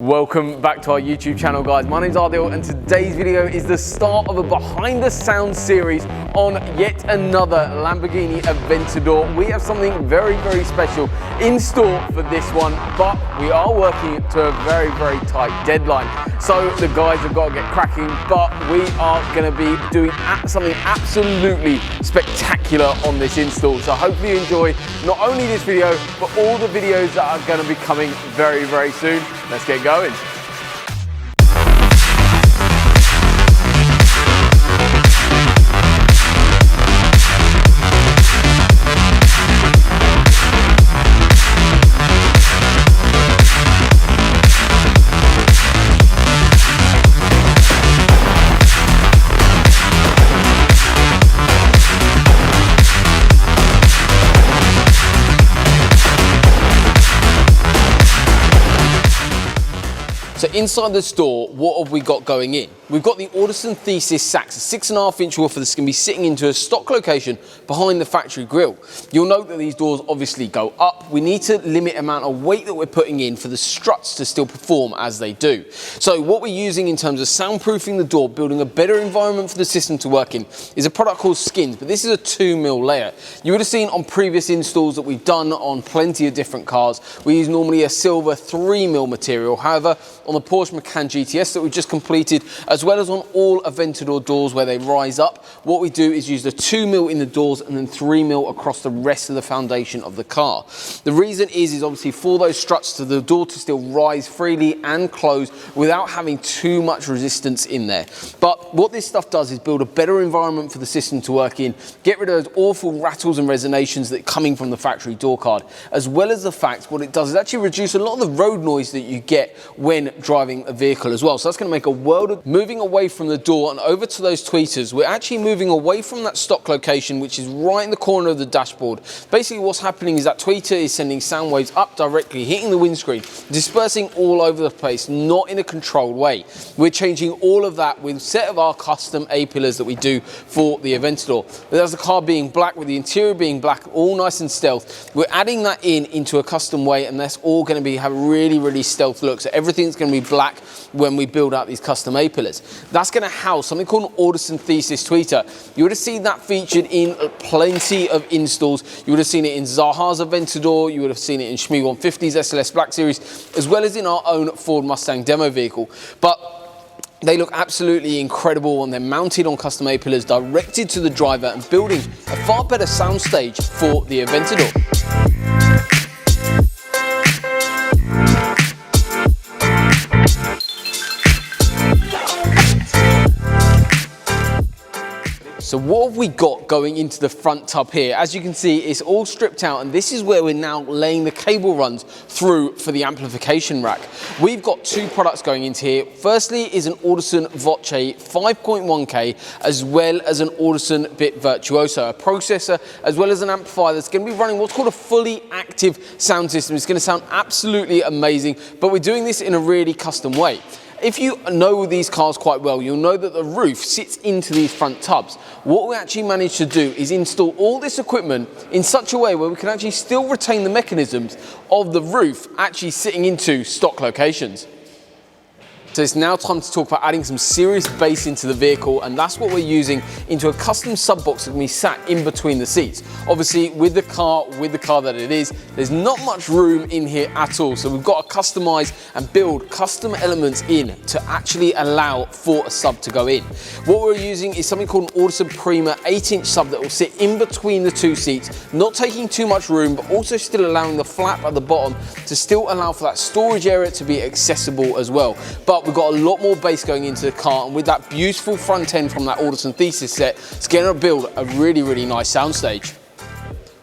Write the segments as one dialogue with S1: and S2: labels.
S1: Welcome back to our YouTube channel, guys. My name's Ardil and today's video is the start of a behind the sound series on yet another Lamborghini Aventador. We have something very special in store for this one, but we are working to a very tight deadline. So the guys have got to get cracking, but we are going to be doing something absolutely spectacular on this install. So hopefully you enjoy not only this video, but all the videos that are going to be coming very soon. Let's get going. So inside the store, what have we got going in? We've got the Audison Thesis Sax, a 6.5-inch woofer that's going to be sitting into a stock location behind the factory grille. You'll note that these doors obviously go up. We need to limit the amount of weight that we're putting in for the struts to still perform as they do. So what we're using in terms of soundproofing the door, building a better environment for the system to work in, is a product called Skins, but this is a 2mm layer. You would have seen on previous installs that we've done on plenty of different cars, we use normally a silver 3mm material. However, on the Porsche Macan GTS that we just completed, as well as on all Aventador doors where they rise up, what we do is use the 2mm in the doors and then 3mm across the rest of the foundation of the car. The reason is obviously for those struts to the door to still rise freely and close without having too much resistance in there. But what this stuff does is build a better environment for the system to work in, get rid of those awful rattles and resonations that are coming from the factory door card, as well as the fact what it does is actually reduce a lot of the road noise that you get when driving a vehicle as well. So that's going to make a world of moving away from the door and over to those tweeters. We're actually moving away from that stock location, which is right in the corner of the dashboard. Basically what's happening is that tweeter is sending sound waves up directly, hitting the windscreen, dispersing all over the place, not in a controlled way. We're changing all of that with a set of our custom A-pillars that we do for the Aventador. There's the car being black with the interior being black, all nice and stealth. We're adding that into a custom way, and that's all going to have a really stealth look. So everything's going to be black when we build out these custom A-pillars. That's going to house something called an Audison Thesis tweeter. You would have seen that featured in plenty of installs. You would have seen it in Zaha's Aventador, you would have seen it in Shmi 150's SLS Black Series, as well as in our own Ford Mustang demo vehicle. But they look absolutely incredible and they're mounted on custom A-pillars directed to the driver and building a far better soundstage for the Aventador. So what have we got going into the front tub here? As you can see, it's all stripped out, and this is where we're now laying the cable runs through for the amplification rack. We've got two products going into here. Firstly is an Audison Voce 5.1K, as well as an Audison Bit Virtuoso, a processor, as well as an amplifier that's going to be running what's called a fully active sound system. It's going to sound absolutely amazing, but we're doing this in a really custom way. If you know these cars quite well, you'll know that the roof sits into these front tubs. What we actually managed to do is install all this equipment in such a way where we can actually still retain the mechanisms of the roof actually sitting into stock locations. So it's now time to talk about adding some serious bass into the vehicle, and that's what we're using into a custom sub box that can be sat in between the seats. Obviously with the car that it is, there's not much room in here at all, so we've got to customize and build custom elements in to actually allow for a sub to go in. What we're using is something called an Audison Prima 8-inch sub that will sit in between the two seats, not taking too much room, but also still allowing the flap at the bottom to still allow for that storage area to be accessible as well. But we've got a lot more bass going into the car, and with that beautiful front end from that Audison Thesis set, it's going to build a really nice soundstage.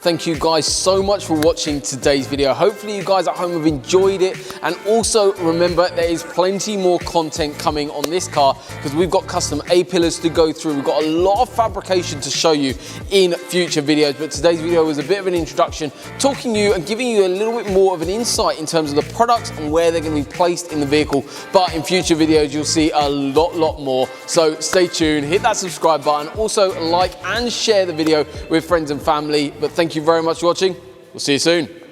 S1: Thank you guys so much for watching today's video. Hopefully you guys at home have enjoyed it, and also remember there is plenty more content coming on this car because we've got custom A-pillars to go through. We've got a lot of fabrication to show you in future videos, but today's video was a bit of an introduction, talking you and giving you a little bit more of an insight in terms of the products and where they're going to be placed in the vehicle. But in future videos you'll see a lot more, so stay tuned, hit that subscribe button, also like and share the video with friends and family. But thank you very much for watching. We'll see you soon.